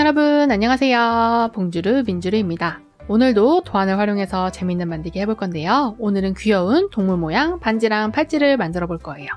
여러분 안녕하세요. 봉주르 민주르입니다. 오늘도 도안을 활용해서 재밌는 만들기 해볼 건데요. 오늘은 귀여운 동물 모양 반지랑 팔찌를 만들어 볼 거예요.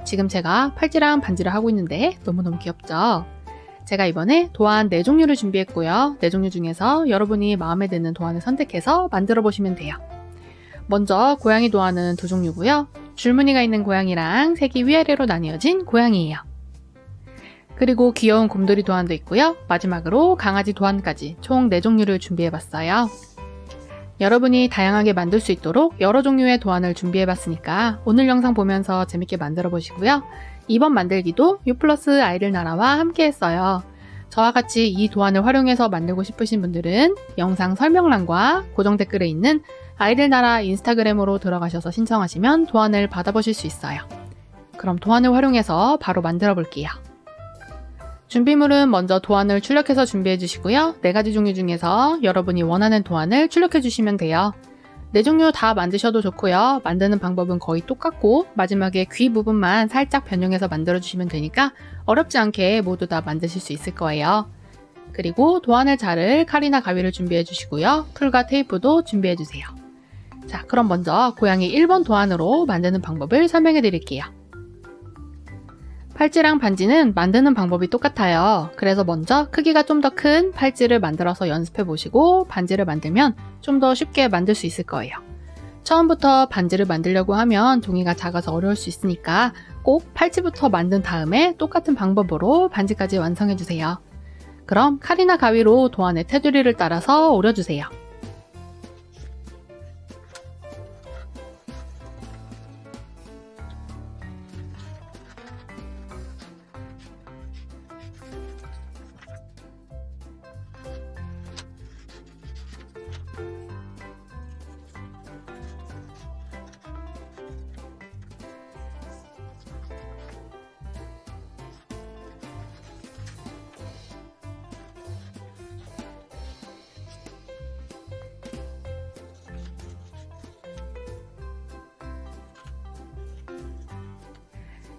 지금 제가 팔찌랑 반지를 하고 있는데 너무너무 귀엽죠? 제가 이번에 도안 4종류를 준비했고요. 4종류 중에서 여러분이 마음에 드는 도안을 선택해서 만들어 보시면 돼요. 먼저 고양이 도안은 2종류고요. 줄무늬가 있는 고양이랑 색이 위아래로 나뉘어진 고양이예요. 그리고 귀여운 곰돌이 도안도 있고요. 마지막으로 강아지 도안까지 총 4종류를 준비해봤어요. 여러분이 다양하게 만들 수 있도록 여러 종류의 도안을 준비해봤으니까 오늘 영상 보면서 재밌게 만들어 보시고요. 이번 만들기도 U+ 아이들 나라와 함께 했어요. 저와 같이 이 도안을 활용해서 만들고 싶으신 분들은 영상 설명란과 고정 댓글에 있는 아이들 나라 인스타그램으로 들어가셔서 신청하시면 도안을 받아보실 수 있어요. 그럼 도안을 활용해서 바로 만들어 볼게요. 준비물은 먼저 도안을 출력해서 준비해 주시고요. 4가지 종류 중에서 여러분이 원하는 도안을 출력해 주시면 돼요. 4종류 다 만드셔도 좋고요. 만드는 방법은 거의 똑같고 마지막에 귀 부분만 살짝 변형해서 만들어 주시면 되니까 어렵지 않게 모두 다 만드실 수 있을 거예요. 그리고 도안을 자를 칼이나 가위를 준비해 주시고요. 풀과 테이프도 준비해 주세요. 자, 그럼 먼저 고양이 1번 도안으로 만드는 방법을 설명해 드릴게요. 팔찌랑 반지는 만드는 방법이 똑같아요. 그래서 먼저 크기가 좀 더 큰 팔찌를 만들어서 연습해 보시고 반지를 만들면 좀 더 쉽게 만들 수 있을 거예요. 처음부터 반지를 만들려고 하면 종이가 작아서 어려울 수 있으니까 꼭 팔찌부터 만든 다음에 똑같은 방법으로 반지까지 완성해 주세요. 그럼 칼이나 가위로 도안의 테두리를 따라서 오려주세요.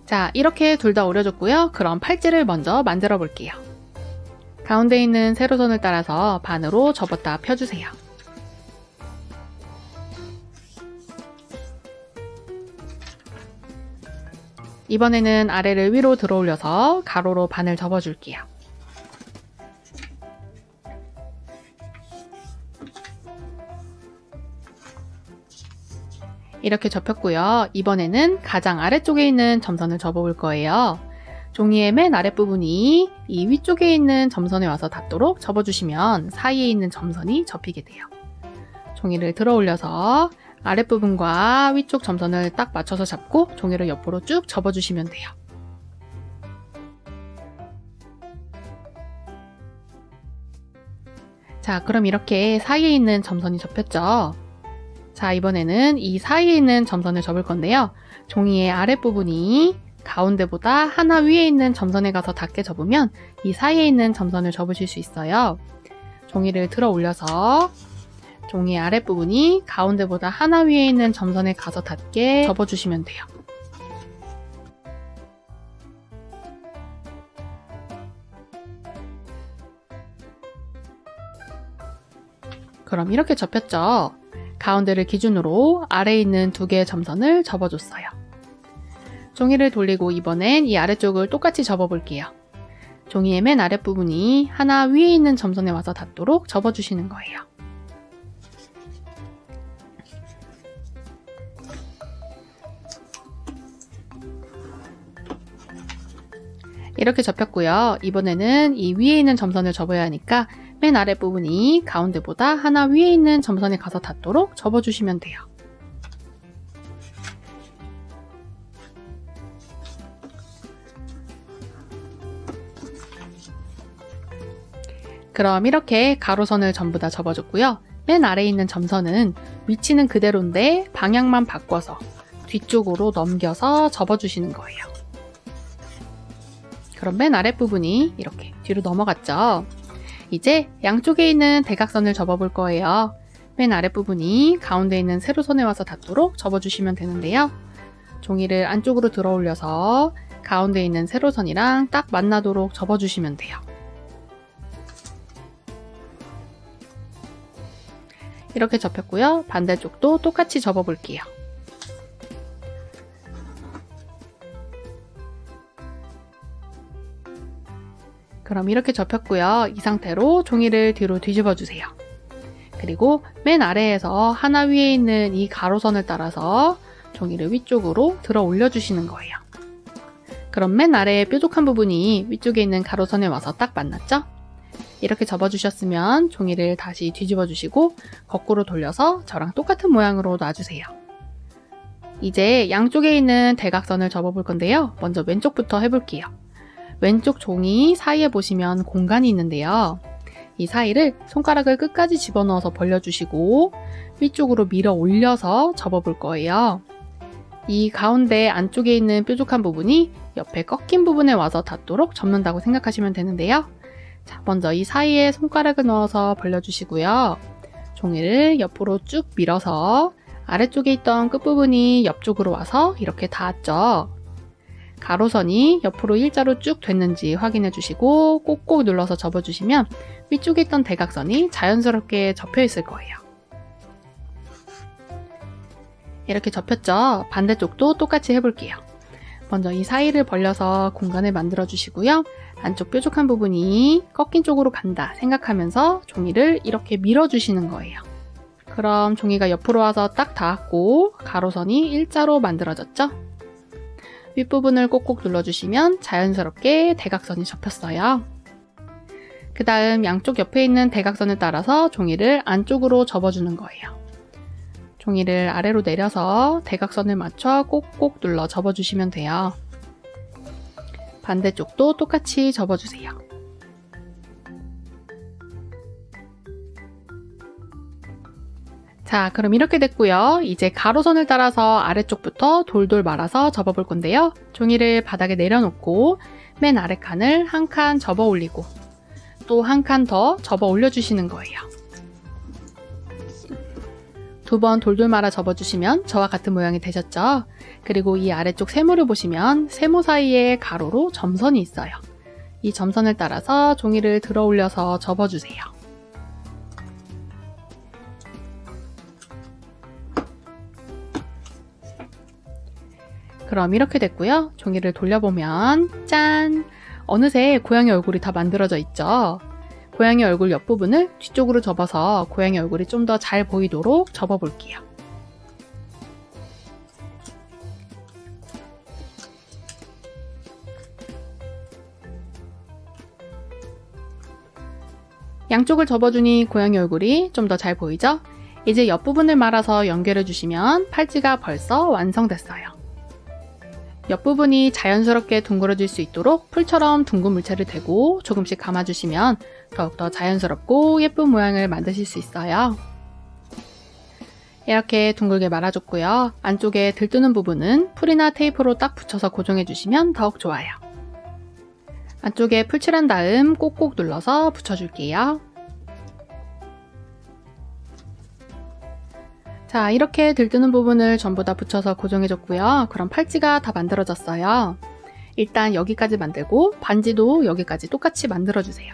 자, 이렇게 둘 다 오려줬고요. 그럼 팔찌를 먼저 만들어 볼게요. 가운데 있는 세로선을 따라서 반으로 접었다 펴주세요. 이번에는 아래를 위로 들어 올려서 가로로 반을 접어줄게요. 이렇게 접혔고요. 이번에는 가장 아래쪽에 있는 점선을 접어볼 거예요. 종이의 맨 아랫부분이 이 위쪽에 있는 점선에 와서 닿도록 접어주시면 사이에 있는 점선이 접히게 돼요. 종이를 들어 올려서 아랫부분과 위쪽 점선을 딱 맞춰서 잡고 종이를 옆으로 쭉 접어주시면 돼요. 자, 그럼 이렇게 사이에 있는 점선이 접혔죠? 자, 이번에는 이 사이에 있는 점선을 접을 건데요. 종이의 아랫부분이 가운데보다 하나 위에 있는 점선에 가서 닿게 접으면 이 사이에 있는 점선을 접으실 수 있어요. 종이를 들어 올려서 종이의 아랫부분이 가운데보다 하나 위에 있는 점선에 가서 닿게 접어주시면 돼요. 그럼 이렇게 접혔죠? 가운데를 기준으로 아래에 있는 2개의 점선을 접어줬어요. 종이를 돌리고 이번엔 이 아래쪽을 똑같이 접어볼게요. 종이의 맨 아랫부분이 하나 위에 있는 점선에 와서 닿도록 접어주시는 거예요. 이렇게 접혔고요. 이번에는 이 위에 있는 점선을 접어야 하니까 맨 아랫부분이 가운데보다 하나 위에 있는 점선에 가서 닿도록 접어주시면 돼요. 그럼 이렇게 가로선을 전부 다 접어줬고요. 맨 아래에 있는 점선은 위치는 그대로인데 방향만 바꿔서 뒤쪽으로 넘겨서 접어주시는 거예요. 그럼 맨 아랫부분이 이렇게 뒤로 넘어갔죠? 이제 양쪽에 있는 대각선을 접어볼 거예요. 맨 아랫부분이 가운데 있는 세로선에 와서 닿도록 접어주시면 되는데요. 종이를 안쪽으로 들어 올려서 가운데 있는 세로선이랑 딱 만나도록 접어주시면 돼요. 이렇게 접혔고요. 반대쪽도 똑같이 접어볼게요. 그럼 이렇게 접혔고요. 이 상태로 종이를 뒤로 뒤집어 주세요. 그리고 맨 아래에서 하나 위에 있는 이 가로선을 따라서 종이를 위쪽으로 들어 올려주시는 거예요. 그럼 맨 아래에 뾰족한 부분이 위쪽에 있는 가로선에 와서 딱 만났죠? 이렇게 접어주셨으면 종이를 다시 뒤집어 주시고 거꾸로 돌려서 저랑 똑같은 모양으로 놔주세요. 이제 양쪽에 있는 대각선을 접어볼 건데요. 먼저 왼쪽부터 해볼게요. 왼쪽 종이 사이에 보시면 공간이 있는데요. 이 사이를 손가락을 끝까지 집어넣어서 벌려주시고 위쪽으로 밀어 올려서 접어볼 거예요. 이 가운데 안쪽에 있는 뾰족한 부분이 옆에 꺾인 부분에 와서 닿도록 접는다고 생각하시면 되는데요. 자, 먼저 이 사이에 손가락을 넣어서 벌려주시고요. 종이를 옆으로 쭉 밀어서 아래쪽에 있던 끝부분이 옆쪽으로 와서 이렇게 닿았죠. 가로선이 옆으로 일자로 쭉 됐는지 확인해 주시고 꼭꼭 눌러서 접어주시면 위쪽에 있던 대각선이 자연스럽게 접혀 있을 거예요. 이렇게 접혔죠? 반대쪽도 똑같이 해볼게요. 먼저 이 사이를 벌려서 공간을 만들어 주시고요. 안쪽 뾰족한 부분이 꺾인 쪽으로 간다 생각하면서 종이를 이렇게 밀어주시는 거예요. 그럼 종이가 옆으로 와서 딱 닿았고 가로선이 일자로 만들어졌죠? 윗부분을 꼭꼭 눌러주시면 자연스럽게 대각선이 접혔어요. 그 다음 양쪽 옆에 있는 대각선을 따라서 종이를 안쪽으로 접어주는 거예요. 종이를 아래로 내려서 대각선을 맞춰 꼭꼭 눌러 접어주시면 돼요. 반대쪽도 똑같이 접어주세요. 자, 그럼 이렇게 됐고요. 이제 가로선을 따라서 아래쪽부터 돌돌 말아서 접어볼 건데요. 종이를 바닥에 내려놓고 맨 아래 칸을 한 칸 접어 올리고 또 한 칸 더 접어 올려주시는 거예요. 두 번 돌돌 말아 접어주시면 저와 같은 모양이 되셨죠? 그리고 이 아래쪽 세모를 보시면 세모 사이에 가로로 점선이 있어요. 이 점선을 따라서 종이를 들어 올려서 접어주세요. 그럼 이렇게 됐고요. 종이를 돌려보면 짠! 어느새 고양이 얼굴이 다 만들어져 있죠? 고양이 얼굴 옆부분을 뒤쪽으로 접어서 고양이 얼굴이 좀 더 잘 보이도록 접어볼게요. 양쪽을 접어주니 고양이 얼굴이 좀 더 잘 보이죠? 이제 옆부분을 말아서 연결해 주시면 팔찌가 벌써 완성됐어요. 옆부분이 자연스럽게 둥그러질 수 있도록 풀처럼 둥근 물체를 대고 조금씩 감아주시면 더욱더 자연스럽고 예쁜 모양을 만드실 수 있어요. 이렇게 둥글게 말아줬고요. 안쪽에 들뜨는 부분은 풀이나 테이프로 딱 붙여서 고정해주시면 더욱 좋아요. 안쪽에 풀칠한 다음 꼭꼭 눌러서 붙여줄게요. 자, 이렇게 들뜨는 부분을 전부 다 붙여서 고정해줬고요. 그럼 팔찌가 다 만들어졌어요. 일단 여기까지 만들고 반지도 여기까지 똑같이 만들어주세요.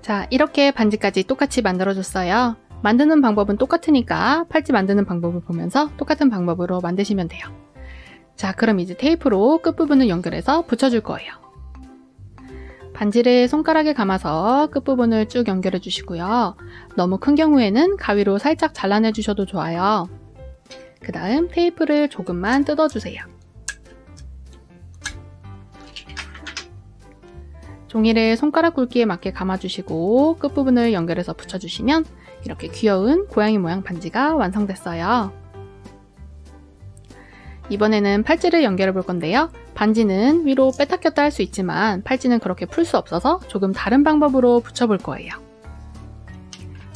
자, 이렇게 반지까지 똑같이 만들어줬어요. 만드는 방법은 똑같으니까 팔찌 만드는 방법을 보면서 똑같은 방법으로 만드시면 돼요. 자, 그럼 이제 테이프로 끝부분을 연결해서 붙여줄 거예요. 반지를 손가락에 감아서 끝부분을 쭉 연결해 주시고요. 너무 큰 경우에는 가위로 살짝 잘라내 주셔도 좋아요. 그 다음 테이프를 조금만 뜯어주세요. 종이를 손가락 굵기에 맞게 감아주시고 끝부분을 연결해서 붙여주시면 이렇게 귀여운 고양이 모양 반지가 완성됐어요. 이번에는 팔찌를 연결해 볼 건데요. 반지는 위로 뺐다 꼈다 할 수 있지만 팔찌는 그렇게 풀 수 없어서 조금 다른 방법으로 붙여볼 거예요.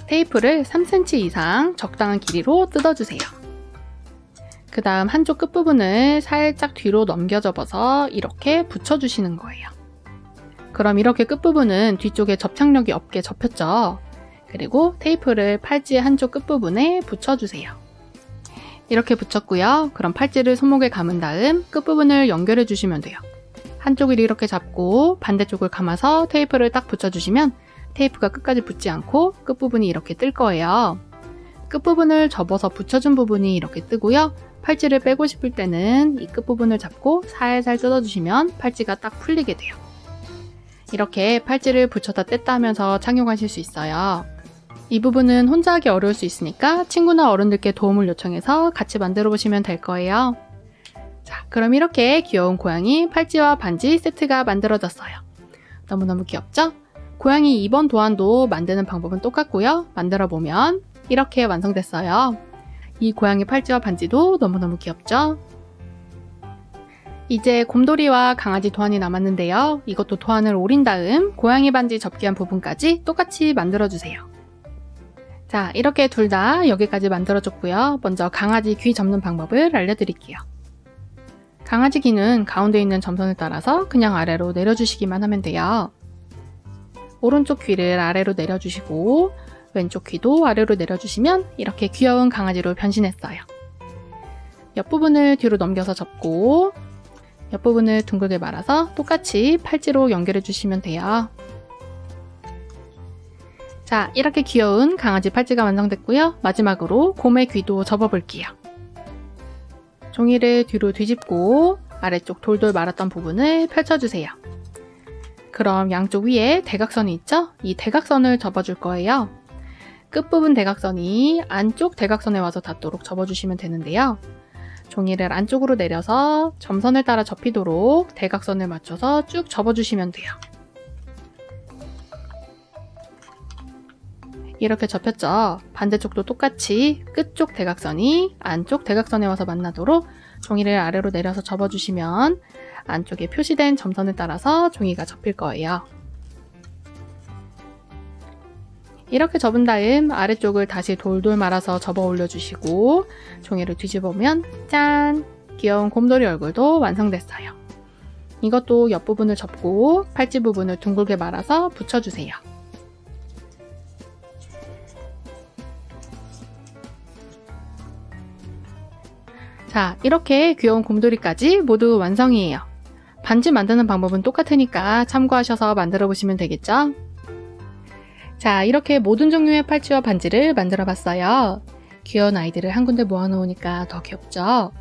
테이프를 3cm 이상 적당한 길이로 뜯어주세요. 그 다음 한쪽 끝부분을 살짝 뒤로 넘겨 접어서 이렇게 붙여주시는 거예요. 그럼 이렇게 끝부분은 뒤쪽에 접착력이 없게 접혔죠? 그리고 테이프를 팔찌 한쪽 끝부분에 붙여주세요. 이렇게 붙였고요. 그럼 팔찌를 손목에 감은 다음 끝부분을 연결해 주시면 돼요. 한쪽을 이렇게 잡고 반대쪽을 감아서 테이프를 딱 붙여주시면 테이프가 끝까지 붙지 않고 끝부분이 이렇게 뜰 거예요. 끝부분을 접어서 붙여준 부분이 이렇게 뜨고요. 팔찌를 빼고 싶을 때는 이 끝부분을 잡고 살살 뜯어주시면 팔찌가 딱 풀리게 돼요. 이렇게 팔찌를 붙였다 뗐다 하면서 착용하실 수 있어요. 이 부분은 혼자 하기 어려울 수 있으니까 친구나 어른들께 도움을 요청해서 같이 만들어 보시면 될 거예요. 자, 그럼 이렇게 귀여운 고양이 팔찌와 반지 세트가 만들어졌어요. 너무너무 귀엽죠? 고양이 2번 도안도 만드는 방법은 똑같고요. 만들어 보면 이렇게 완성됐어요. 이 고양이 팔찌와 반지도 너무너무 귀엽죠? 이제 곰돌이와 강아지 도안이 남았는데요. 이것도 도안을 오린 다음 고양이 반지 접기한 부분까지 똑같이 만들어주세요. 자, 이렇게 둘 다 여기까지 만들어줬고요. 먼저 강아지 귀 접는 방법을 알려드릴게요. 강아지 귀는 가운데 있는 점선을 따라서 그냥 아래로 내려주시기만 하면 돼요. 오른쪽 귀를 아래로 내려주시고 왼쪽 귀도 아래로 내려주시면 이렇게 귀여운 강아지로 변신했어요. 옆부분을 뒤로 넘겨서 접고 옆부분을 둥글게 말아서 똑같이 팔찌로 연결해 주시면 돼요. 자, 이렇게 귀여운 강아지 팔찌가 완성됐고요. 마지막으로 곰의 귀도 접어볼게요. 종이를 뒤로 뒤집고 아래쪽 돌돌 말았던 부분을 펼쳐주세요. 그럼 양쪽 위에 대각선이 있죠? 이 대각선을 접어줄 거예요. 끝부분 대각선이 안쪽 대각선에 와서 닿도록 접어주시면 되는데요. 종이를 안쪽으로 내려서 점선을 따라 접히도록 대각선을 맞춰서 쭉 접어주시면 돼요. 이렇게 접혔죠? 반대쪽도 똑같이 끝쪽 대각선이 안쪽 대각선에 와서 만나도록 종이를 아래로 내려서 접어주시면 안쪽에 표시된 점선을 따라서 종이가 접힐 거예요. 이렇게 접은 다음 아래쪽을 다시 돌돌 말아서 접어 올려주시고 종이를 뒤집으면 짠! 귀여운 곰돌이 얼굴도 완성됐어요. 이것도 옆부분을 접고 팔찌 부분을 둥글게 말아서 붙여주세요. 자, 이렇게 귀여운 곰돌이까지 모두 완성이에요. 반지 만드는 방법은 똑같으니까 참고하셔서 만들어 보시면 되겠죠? 자, 이렇게 모든 종류의 팔찌와 반지를 만들어 봤어요. 귀여운 아이들을 한 군데 모아놓으니까 더 귀엽죠?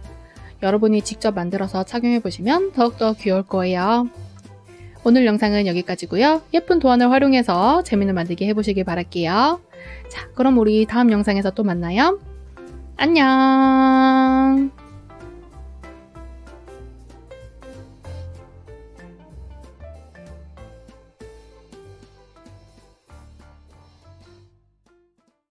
여러분이 직접 만들어서 착용해 보시면 더욱더 귀여울 거예요. 오늘 영상은 여기까지고요. 예쁜 도안을 활용해서 재미있는 만들기 해보시길 바랄게요. 자, 그럼 우리 다음 영상에서 또 만나요. 안녕!